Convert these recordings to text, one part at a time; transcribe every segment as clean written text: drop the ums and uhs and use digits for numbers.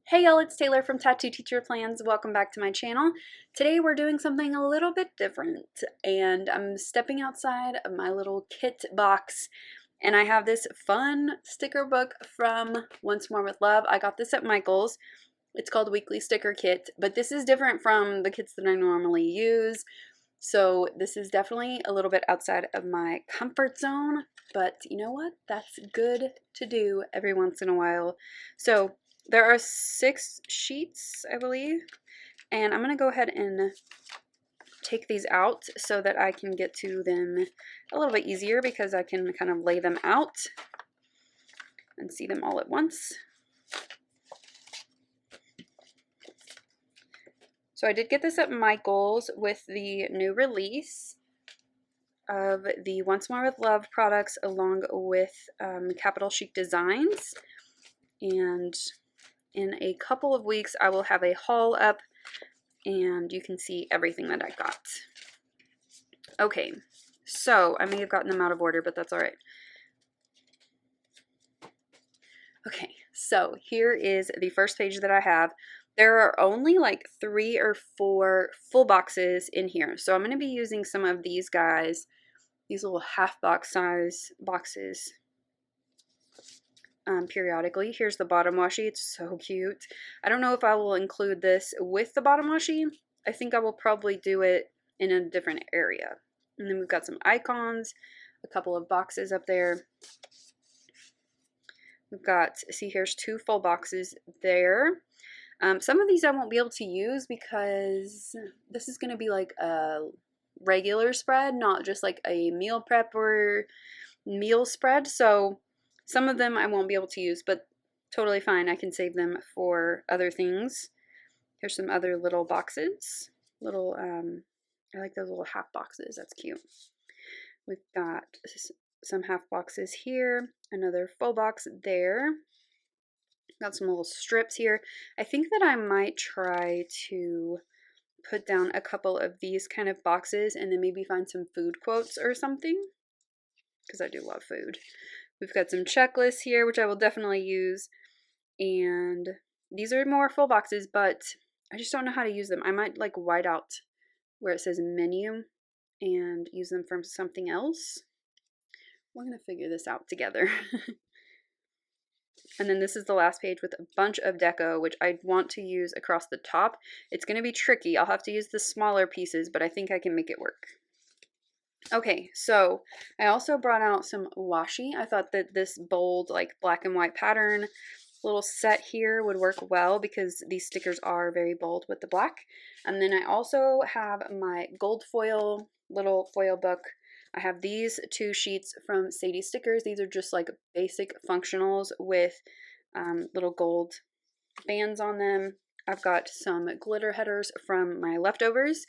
Hey y'all, it's Taylor from Tattooedteacherplans. Welcome back to my channel. Today we're doing something a little bit different and I'm stepping outside of my little kit box and I have this fun sticker book from Once More with Love. I got this at Michael's. It's called Weekly Sticker Kit, but this is different from the kits that I normally use. So this is definitely a little bit outside of my comfort zone, but you know what? That's good to do every once in a while. So there are 6 sheets, I believe, and I'm going to go ahead and take these out so that I can get to them a little bit easier because I can kind of lay them out and see them all at once. So I did get this at Michael's with the new release of the Once More with Love products along with Capital Chic Designs, and in a couple of weeks I will have a haul up and you can see everything that I got. Okay, so I may have gotten them out of order, but that's all right. Okay, so here is the first page that I have. There are only like 3 or 4 full boxes in here, so I'm going to be using some of these guys, these little half box size boxes, periodically. Here's the bottom washi. It's so cute. I don't know if I will include this with the bottom washi. I think I will probably do it in a different area. And then we've got some icons, a couple of boxes up there. We've got, see, here's 2 full boxes there. Some of these I won't be able to use because this is going to be like a regular spread, not just like a meal prep or meal spread. So some of them I won't be able to use, but totally fine. I can save them for other things. Here's some other little boxes. Little, I like those little half boxes. That's cute. We've got some half boxes here. Another full box there. Got some little strips here. I think that I might try to put down a couple of these kind of boxes and then maybe find some food quotes or something, because I do love food. We've got some checklists here, which I will definitely use. And these are more full boxes, but I just don't know how to use them. I might like white out where it says menu and use them for something else. We're going to figure this out together. And then this is the last page with a bunch of deco, which I want to use across the top. It's going to be tricky. I'll have to use the smaller pieces, but I think I can make it work. Okay, so I also brought out some washi. I thought that this bold, like black and white pattern little set here would work well because these stickers are very bold with the black. And then I also have my gold foil, little foil book. I have these 2 sheets from Sadie Stickers. These are just like basic functionals with little gold bands on them. I've got some glitter headers from my leftovers,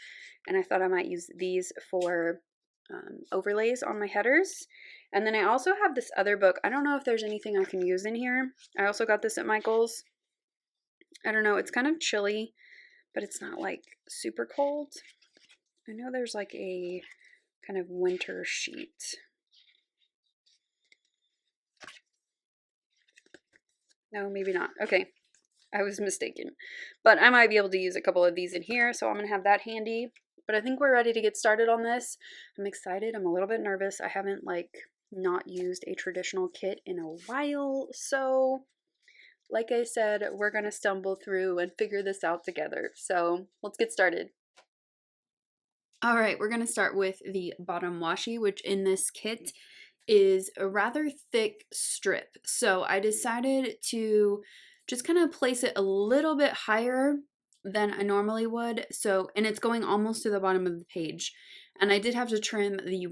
and I thought I might use these for overlays on my headers. And then I also have this other book. I don't know if there's anything I can use in here. I also got this at Michael's. I don't know, it's kind of chilly, but it's not like super cold. I know there's like a kind of winter sheet. No, maybe not. Okay, I was mistaken. But I might be able to use a couple of these in here, so I'm going to have that handy. But I think we're ready to get started on this. I'm excited. I'm a little bit nervous. I haven't like not used a traditional kit in a while. So like I said, we're going to stumble through and figure this out together. So let's get started. All right, we're going to start with the bottom washi, which in this kit is a rather thick strip. So I decided to just kind of place it a little bit higher than I normally would. So, and it's going almost to the bottom of the page. And I did have to trim the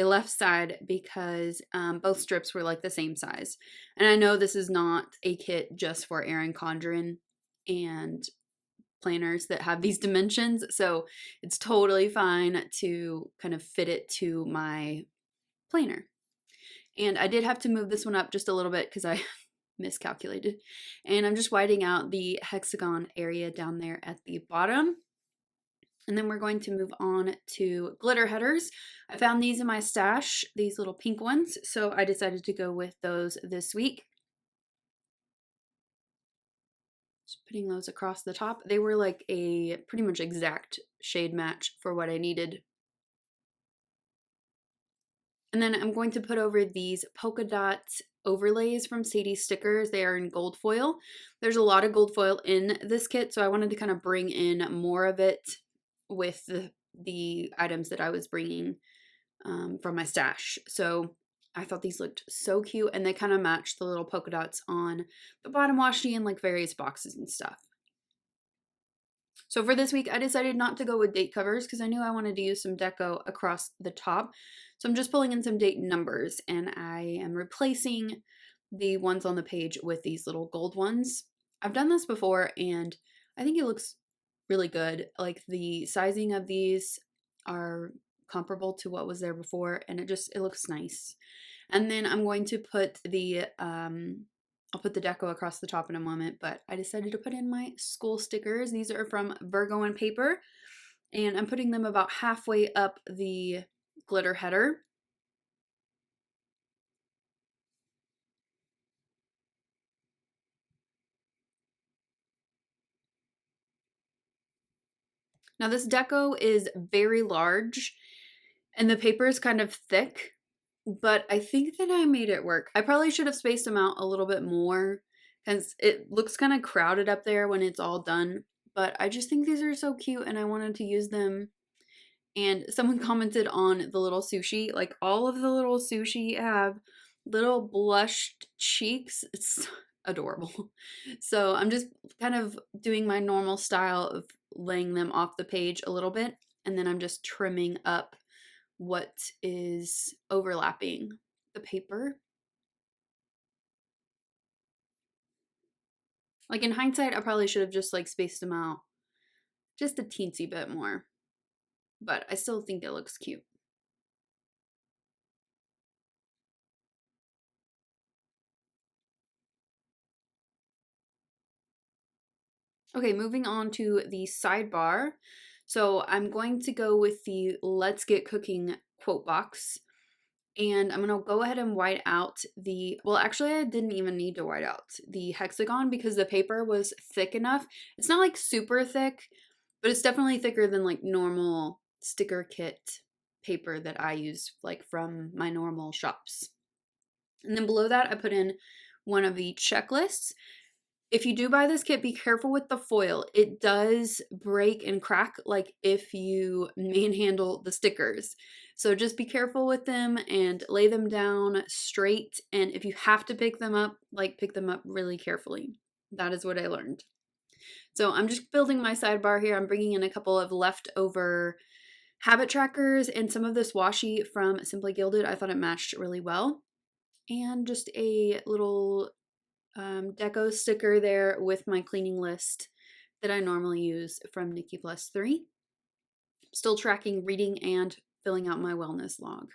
left side because both strips were like the same size. And I know this is not a kit just for Erin Condren and planners that have these dimensions. So it's totally fine to kind of fit it to my planner. And I did have to move this one up just a little bit because I miscalculated. And I'm just whiting out the hexagon area down there at the bottom. And then we're going to move on to glitter headers. I found these in my stash, these little pink ones, so I decided to go with those this week. putting those across the top. They were like a pretty much exact shade match for what I needed. And then I'm going to put over these polka dot overlays from Sadie's Stickers. They are in gold foil. There's a lot of gold foil in this kit, so I wanted to kind of bring in more of it with the items that I was bringing from my stash. So I thought these looked so cute, and they kind of matched the little polka dots on the bottom washi and like various boxes and stuff. So for this week, I decided not to go with date covers because I knew I wanted to use some deco across the top. So I'm just pulling in some date numbers, and I am replacing the ones on the page with these little gold ones. I've done this before, and I think it looks really good. Like the sizing of these are comparable to what was there before, and it looks nice. And then I'm going to put the I'll put the deco across the top in a moment, but I decided to put in my school stickers. These are from Virgo and Paper, and I'm putting them about halfway up the glitter header. Now this deco is very large, and the paper is kind of thick, but I think that I made it work. I probably should have spaced them out a little bit more because it looks kind of crowded up there when it's all done. But I just think these are so cute, and I wanted to use them. And someone commented on the little sushi, like all of the little sushi have little blushed cheeks. It's adorable. So I'm just kind of doing my normal style of laying them off the page a little bit, and then I'm just trimming up what is overlapping the paper. Like in hindsight, I probably should have just like spaced them out just a teensy bit more, but I still think it looks cute. Okay, moving on to the sidebar. So I'm going to go with the Let's Get Cooking quote box. And I'm going to go ahead and white out well, actually I didn't even need to white out the hexagon because the paper was thick enough. It's not like super thick, but it's definitely thicker than like normal sticker kit paper that I use like from my normal shops. And then below that I put in one of the checklists. If you do buy this kit, be careful with the foil. It does break and crack like if you manhandle the stickers. So just be careful with them and lay them down straight. And if you have to pick them up, like pick them up really carefully. That is what I learned. So I'm just building my sidebar here. I'm bringing in a couple of leftover habit trackers and some of this washi from Simply Gilded. I thought it matched really well. And just a little deco sticker there with my cleaning list that I normally use from Nikki Plus 3. Still tracking reading and filling out my wellness log.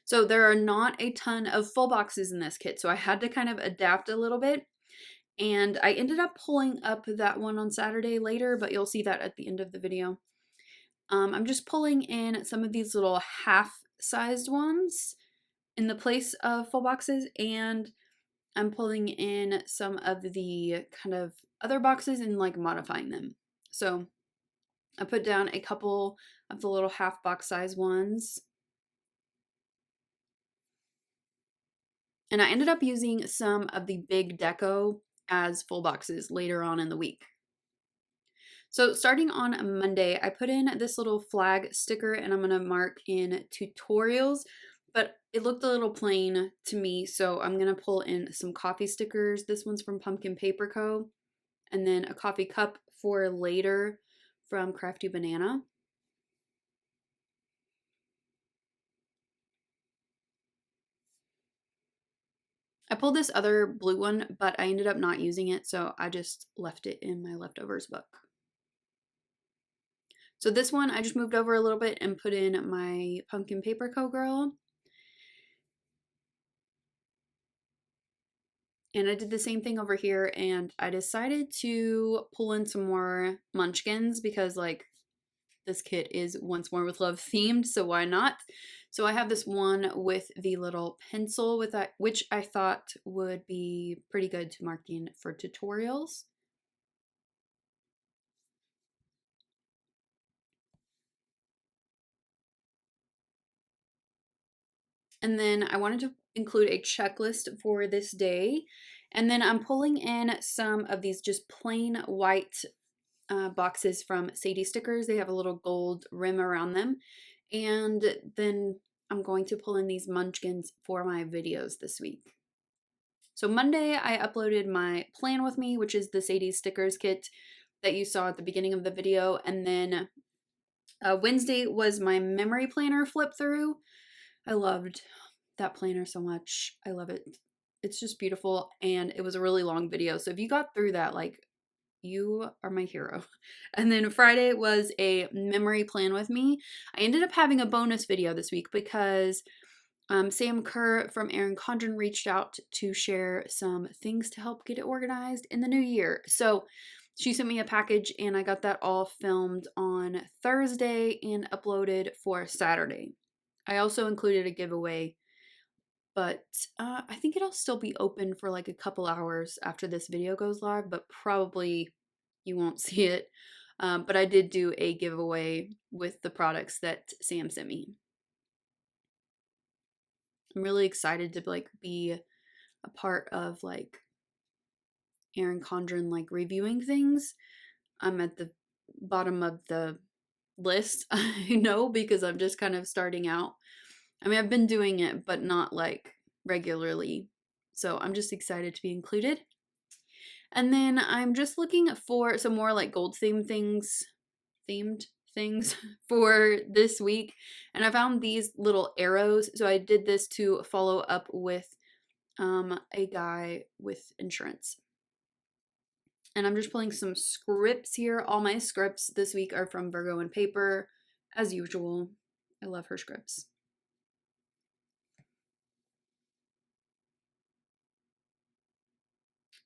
So there are not a ton of full boxes in this kit, so I had to kind of adapt a little bit. And I ended up pulling up that one on Saturday later, but you'll see that at the end of the video. I'm just pulling in some of these little half-sized ones in the place of full boxes, and I'm pulling in some of the kind of other boxes and like modifying them. So I put down a couple of the little half box size ones. And I ended up using some of the big deco as full boxes later on in the week. So starting on Monday, I put in this little flag sticker, and I'm going to mark in tutorials, but it looked a little plain to me, so I'm going to pull in some coffee stickers. This one's from Pumpkin Paper Co. And then a coffee cup for later from Crafty Banana. I pulled this other blue one, but I ended up not using it, so I just left it in my leftovers book. So this one, I just moved over a little bit and put in my Pumpkin Paper Co. girl. And I did the same thing over here, and I decided to pull in some more munchkins because like this kit is Once More with Love themed, so why not? So I have this one with the little pencil with that, which I thought would be pretty good to mark in for tutorials. And then I wanted to include a checklist for this day. And then I'm pulling in some of these just plain white boxes from Sadie Stickers. They have a little gold rim around them. And then I'm going to pull in these munchkins for my videos this week. So Monday, I uploaded my Plan With Me, which is the Sadie Stickers kit that you saw at the beginning of the video. And then Wednesday was my memory planner flip through. I loved that planner so much. I love it. It's just beautiful. And it was a really long video. So if you got through that, like, you are my hero. And then Friday was a memory plan with me. I ended up having a bonus video this week because Sam Kerr from Erin Condren reached out to share some things to help get it organized in the new year. So she sent me a package and I got that all filmed on Thursday and uploaded for Saturday. I also included a giveaway, but I think it'll still be open for like a couple hours after this video goes live, but probably you won't see it. But I did do a giveaway with the products that Sam sent me. I'm really excited to like be a part of like Erin Condren like reviewing things. I'm at the bottom of the list, I know, because I'm just kind of starting out. I mean, I've been doing it, but not like regularly. So I'm just excited to be included. And then I'm just looking for some more like gold themed things for this week. And I found these little arrows. So I did this to follow up with a guy with insurance. And I'm just pulling some scripts here. All my scripts this week are from Virgo and Paper, as usual. I love her scripts.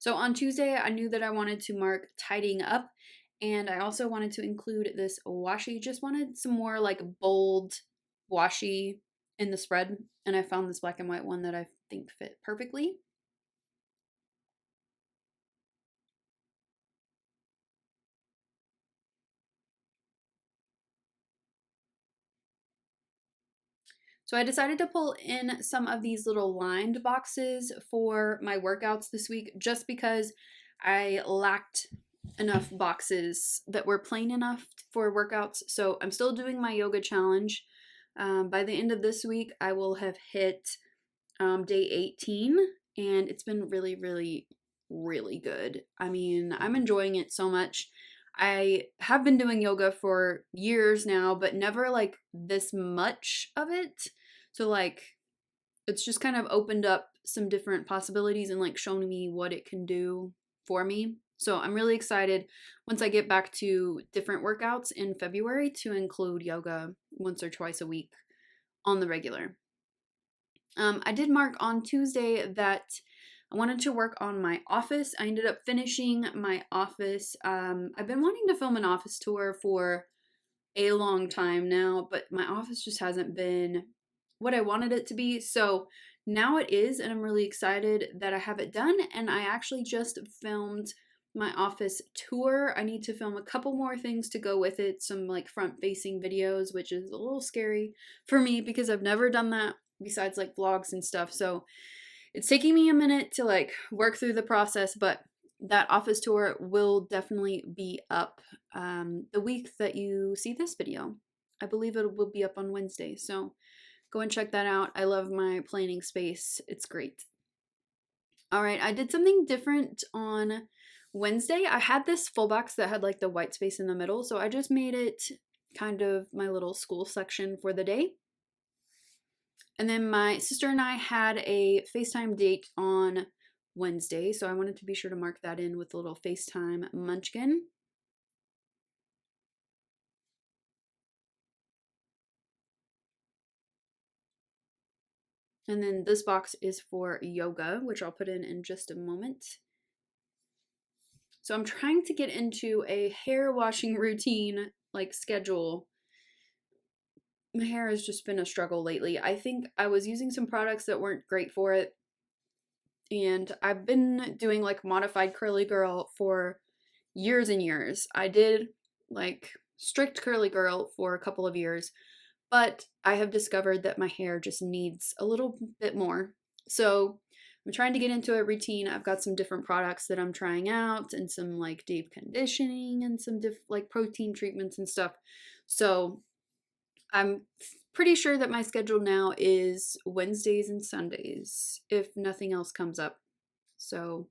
So on Tuesday, I knew that I wanted to mark tidying up, and I also wanted to include this washi. Just wanted some more like bold washi in the spread, and I found this black and white one that I think fit perfectly. So I decided to pull in some of these little lined boxes for my workouts this week just because I lacked enough boxes that were plain enough for workouts. So I'm still doing my yoga challenge. By the end of this week, I will have hit day 18, and it's been really, really, really good. I mean, I'm enjoying it so much. I have been doing yoga for years now, but never like this much of it. So like it's just kind of opened up some different possibilities and like shown me what it can do for me. So I'm really excited once I get back to different workouts in February to include yoga once or twice a week on the regular. I did mark on Tuesday that I wanted to work on my office. I ended up finishing my office. I've been wanting to film an office tour for a long time now, but my office just hasn't been what I wanted it to be. So now it is, and I'm really excited that I have it done. And I actually just filmed my office tour. I need to film a couple more things to go with it, some like front facing videos, which is a little scary for me because I've never done that besides like vlogs and stuff. So it's taking me a minute to like work through the process, but that office tour will definitely be up the week that you see this video. I believe it will be up on Wednesday, so go and check that out. I love my planning space. It's great. All right, I did something different on Wednesday. I had this full box that had like the white space in the middle, so I just made it kind of my little school section for the day. And then my sister and I had a FaceTime date on Wednesday, so I wanted to be sure to mark that in with a little FaceTime munchkin. And then this box is for yoga, which I'll put in just a moment. So I'm trying to get into a hair washing routine like schedule, my hair has just been a struggle lately. I think I was using some products that weren't great for it. And I've been doing like modified curly girl for years and years. I did like strict curly girl for a couple of years, but I have discovered that my hair just needs a little bit more. So I'm trying to get into a routine. I've got some different products that I'm trying out and some like deep conditioning and some like protein treatments and stuff. So I'm pretty sure that my schedule now is Wednesdays and Sundays if nothing else comes up. So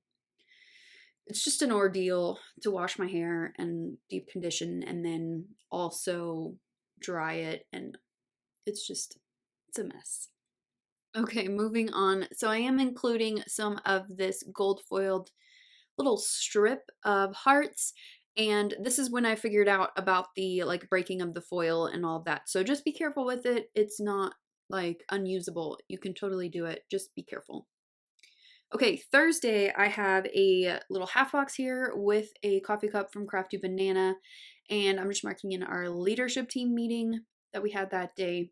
it's just an ordeal to wash my hair and deep condition and then also dry it, and it's a mess. Okay, moving on. So I am including some of this gold foiled little strip of hearts, and this is when I figured out about the like breaking of the foil and all of that. So just be careful with it. It's not like unusable. You can totally do it. Just be careful. Okay, Thursday I have a little half box here with a coffee cup from Crafty Banana, and I'm just marking in our leadership team meeting that we had that day.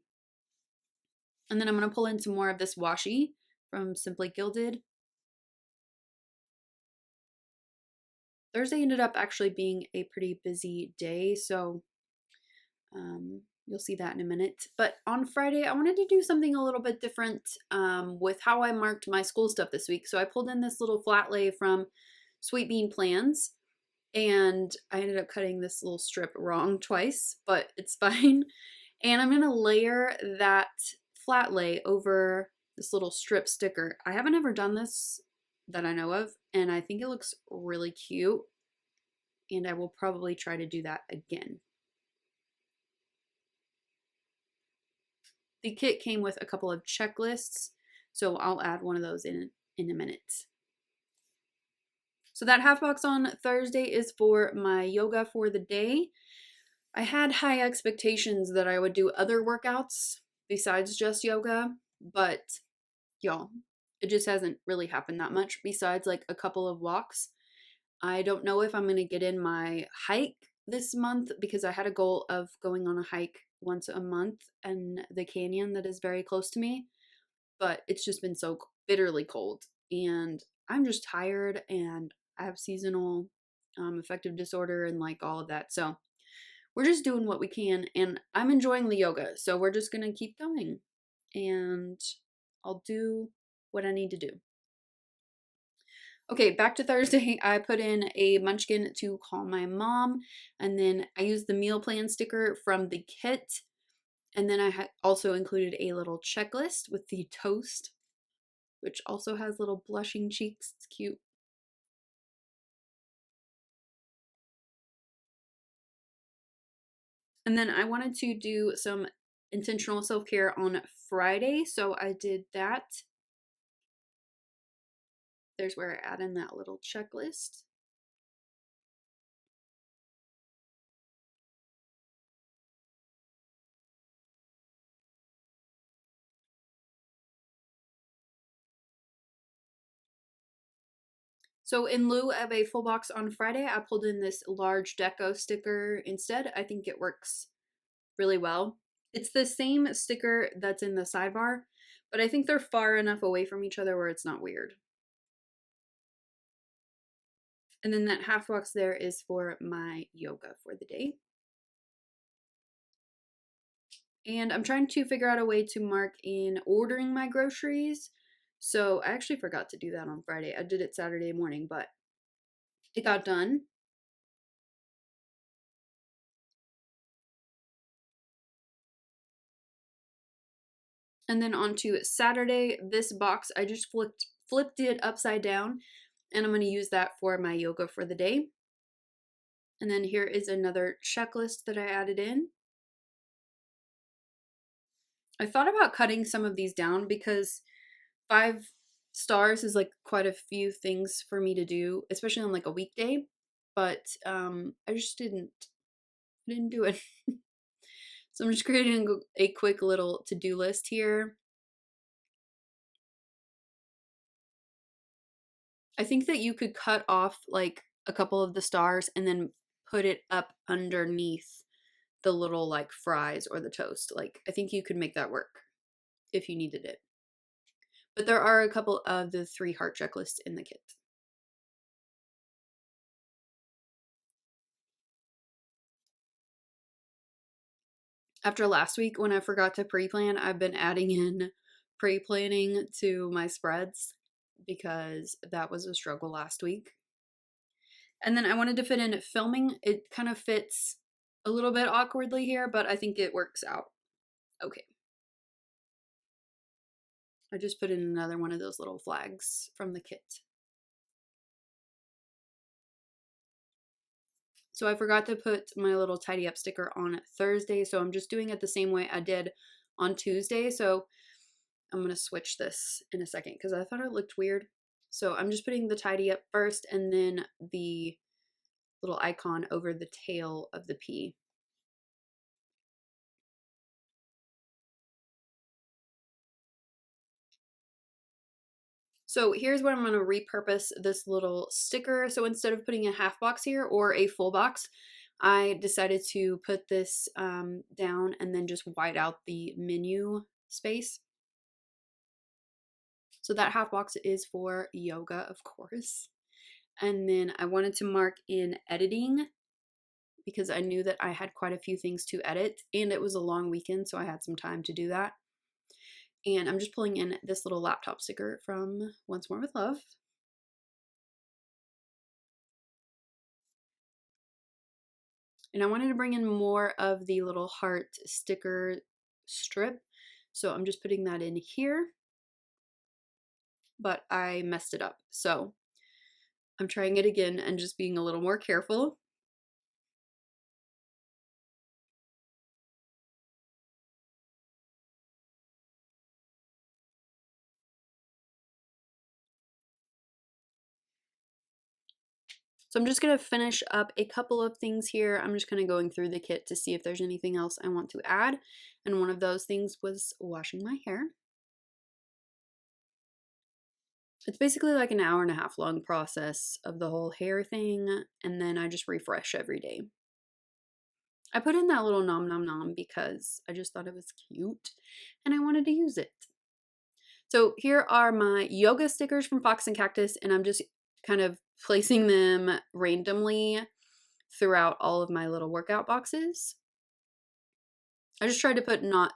And then I'm going to pull in some more of this washi from Simply Gilded. Thursday ended up actually being a pretty busy day, so you'll see that in a minute. But on Friday, I wanted to do something a little bit different with how I marked my school stuff this week. So I pulled in this little flat lay from Sweet Bean Plans, and I ended up cutting this little strip wrong twice, but it's fine. And I'm going to layer that flat lay over this little strip sticker. I haven't ever done this that I know of, and I think it looks really cute, and I will probably try to do that again. The kit came with a couple of checklists, so I'll add one of those in a minute. So that half box on Thursday is for my yoga for the day. I had high expectations that I would do other workouts besides just yoga, but y'all, it just hasn't really happened that much besides like a couple of walks. I don't know if I'm going to get in my hike this month because I had a goal of going on a hike once a month in the canyon that is very close to me, but it's just been so bitterly cold and I'm just tired and I have seasonal affective disorder and like all of that. So we're just doing what we can, and I'm enjoying the yoga, so we're just going to keep going and I'll do what I need to do. Okay, back to Thursday. I put in a munchkin to call my mom, and then I used the meal plan sticker from the kit, and then I also included a little checklist with the toast, which also has little blushing cheeks. It's cute. And then I wanted to do some intentional self-care on Friday, so I did that. There's where I add in that little checklist. So in lieu of a full box on Friday, I pulled in this large deco sticker instead. I think it works really well. It's the same sticker that's in the sidebar, but I think they're far enough away from each other where it's not weird. And then that half box there is for my yoga for the day. And I'm trying to figure out a way to mark in ordering my groceries. So I actually forgot to do that on Friday. I did it Saturday morning, but it got done. And then on to Saturday, this box, I just flipped it upside down, and I'm going to use that for my yoga for the day. And then here is another checklist that I added in. I thought about cutting some of these down because 5 stars is like quite a few things for me to do, especially on like a weekday, but I just didn't do it. So I'm just creating a quick little to-do list here. I think that you could cut off like a couple of the stars and then put it up underneath the little like fries or the toast. Like, I think you could make that work if you needed it. But there are a couple of the 3 heart checklists in the kit. After last week when I forgot to pre-plan, I've been adding in pre-planning to my spreads because that was a struggle last week. And then I wanted to fit in filming. It kind of fits a little bit awkwardly here, but I think it works out okay. I just put in another one of those little flags from the kit. So I forgot to put my little tidy up sticker on Thursday, so I'm just doing it the same way I did on Tuesday. So I'm going to switch this in a second because I thought it looked weird. So I'm just putting the tidy up first and then the little icon over the tail of the P. So here's where I'm going to repurpose this little sticker. So instead of putting a half box here or a full box, I decided to put this down and then just white out the menu space. So that half box is for yoga, of course. And then I wanted to mark in editing because I knew that I had quite a few things to edit and it was a long weekend, so I had some time to do that. And I'm just pulling in this little laptop sticker from Once More with Love. And I wanted to bring in more of the little heart sticker strip. So I'm just putting that in here. But I messed it up. So I'm trying it again and just being a little more careful. So I'm just going to finish up a couple of things here. I'm just kind of going through the kit to see if there's anything else I want to add. And one of those things was washing my hair. It's basically like an hour and a half long process of the whole hair thing. And then I just refresh every day. I put in that little nom nom nom because I just thought it was cute and I wanted to use it. So here are my yoga stickers from Fox and Cactus, and I'm just kind of placing them randomly throughout all of my little workout boxes. I just tried to put not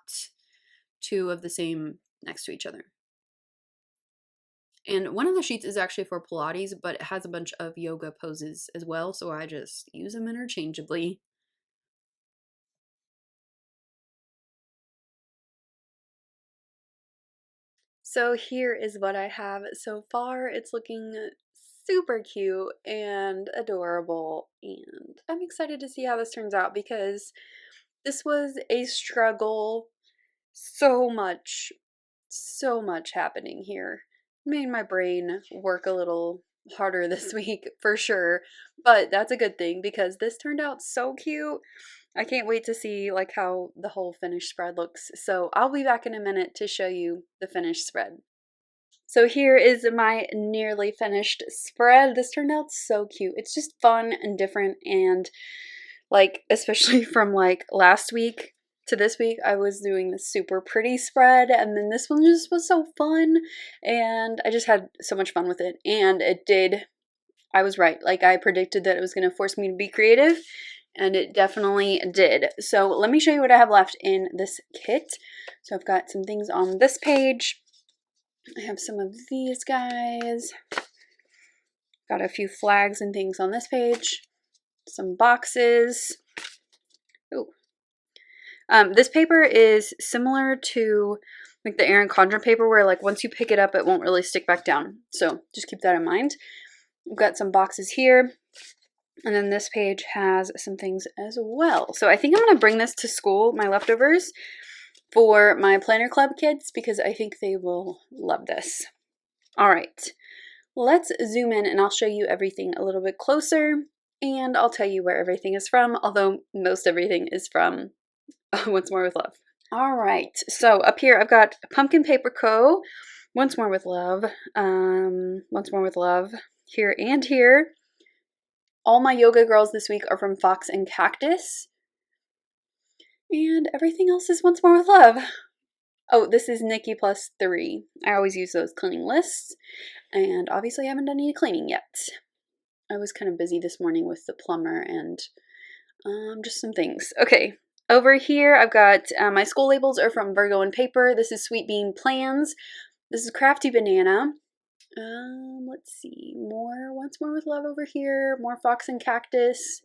2 of the same next to each other. And one of the sheets is actually for Pilates, but it has a bunch of yoga poses as well, so I just use them interchangeably. So here is what I have so far. It's looking super cute and adorable, and I'm excited to see how this turns out because this was a struggle. So much happening here. Made my brain work a little harder this week for sure, but that's a good thing because this turned out so cute. I can't wait to see like how the whole finished spread looks. So I'll be back in a minute to show you the finished spread. So here is my nearly finished spread. This turned out so cute. It's just fun and different, and like especially from like last week to this week, I was doing this super pretty spread, and then this one just was so fun, and I just had so much fun with it. And it did, I was right. Like I predicted that it was going to force me to be creative, and it definitely did. So let me show you what I have left in this kit. So I've got some things on this page. I have some of these guys. Got a few flags and things on this page. Some boxes. Ooh. This paper is similar to like the Erin Condren paper where like once you pick it up it won't really stick back down. So just keep that in mind. We've got some boxes here. And then this page has some things as well. So I think I'm going to bring this to school, my leftovers, for my Planner Club kids because I think they will love this. All right, let's zoom in and I'll show you everything a little bit closer and I'll tell you where everything is from, although most everything is from Once More with Love. All right, so up here I've got Pumpkin Paper Co., Once More with Love, Once More with Love, here and here. All my yoga girls this week are from Fox and Cactus. And everything else is Once More with Love. Oh, this is Nikki plus 3. I always use those cleaning lists. And obviously I haven't done any cleaning yet. I was kind of busy this morning with the plumber and just some things. Okay, over here I've got my school labels are from Virgo and Paper. This is Sweet Bean Plans. This is Crafty Banana. Let's see, more Once More with Love over here. More Fox and Cactus.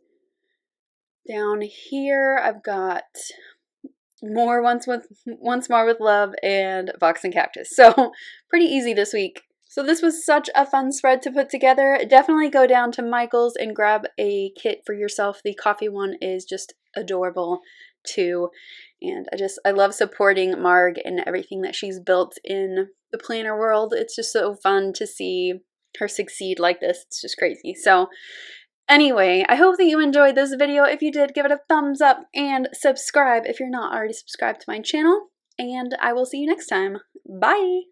Down here I've got more Once More with Love and Fox and Cactus. So pretty easy this week. So this was such a fun spread to put together. Definitely go down to Michael's and grab a kit for yourself. The coffee one is just adorable too. And I love supporting Marg and everything that she's built in the planner world. It's just so fun to see her succeed like this. It's just crazy. So anyway, I hope that you enjoyed this video. If you did, give it a thumbs up and subscribe if you're not already subscribed to my channel. And I will see you next time. Bye!